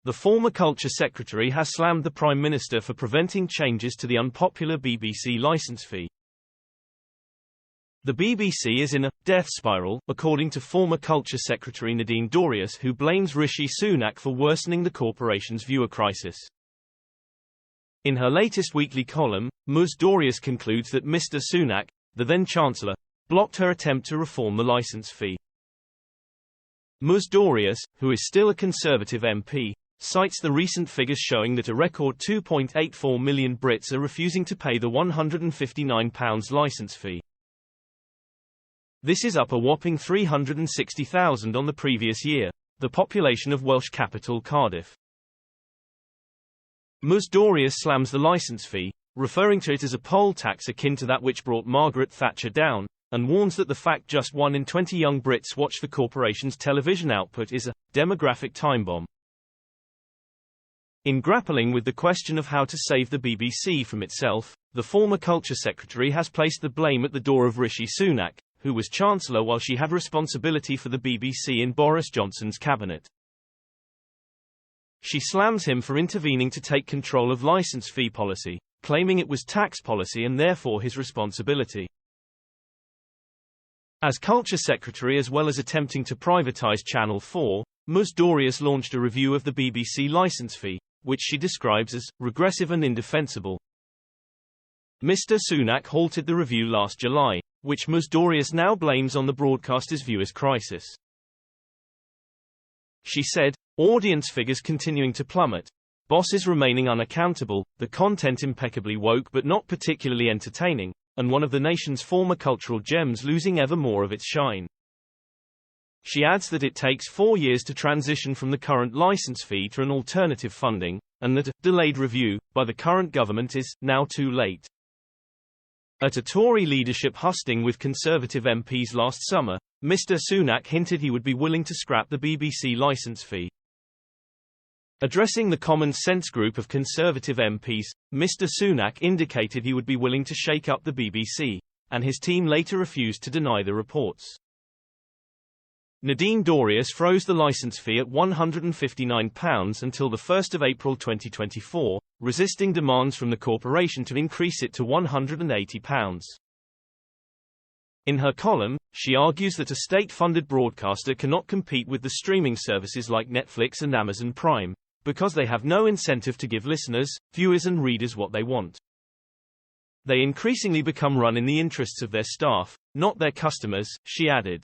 The former Culture Secretary has slammed the Prime Minister for preventing changes to the unpopular BBC licence fee. The BBC is in a death spiral, according to former Culture Secretary Nadine Dorries, who blames Rishi Sunak for worsening the corporation's viewer crisis. In her latest weekly column, Ms. Dorries concludes that Mr. Sunak, the then Chancellor, blocked her attempt to reform the licence fee. Ms. Dorries, who is still a Conservative MP, cites the recent figures showing that a record 2.84 million Brits are refusing to pay the £159 licence fee. This is up a whopping 360,000 on the previous year, the population of Welsh capital Cardiff. Ms. Dorries slams the licence fee, referring to it as a poll tax akin to that which brought Margaret Thatcher down, and warns that the fact just 1 in 20 young Brits watch the corporation's television output is a demographic time bomb. In grappling with the question of how to save the BBC from itself, the former Culture Secretary has placed the blame at the door of Rishi Sunak, who was Chancellor while she had responsibility for the BBC in Boris Johnson's cabinet. She slams him for intervening to take control of licence fee policy, claiming it was tax policy and therefore his responsibility. As Culture Secretary, as well as attempting to privatise Channel 4, Ms. Dorries launched a review of the BBC licence fee, which she describes as regressive and indefensible. Mr. Sunak halted the review last July, which Ms. Dorries now blames on the broadcaster's viewers' crisis. She said, "Audience figures continuing to plummet, bosses remaining unaccountable, the content impeccably woke but not particularly entertaining, and one of the nation's former cultural gems losing ever more of its shine." She adds that it takes 4 years to transition from the current licence fee to an alternative funding, and that a delayed review by the current government is now too late. At a Tory leadership husting with Conservative MPs last summer, Mr. Sunak hinted he would be willing to scrap the BBC licence fee. Addressing the Common Sense group of Conservative MPs, Mr. Sunak indicated he would be willing to shake up the BBC, and his team later refused to deny the reports. Nadine Dorries froze the licence fee at £159 until 1 April 2024, resisting demands from the corporation to increase it to £180. In her column, she argues that a state-funded broadcaster cannot compete with the streaming services like Netflix and Amazon Prime, because they have no incentive to give listeners, viewers and readers what they want. They increasingly become run in the interests of their staff, not their customers, she added.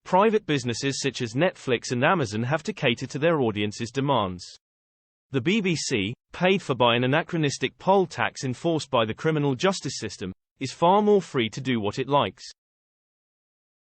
Private businesses such as Netflix and Amazon have to cater to their audience's demands. The BBC, paid for by an anachronistic poll tax enforced by the criminal justice system, is far more free to do what it likes.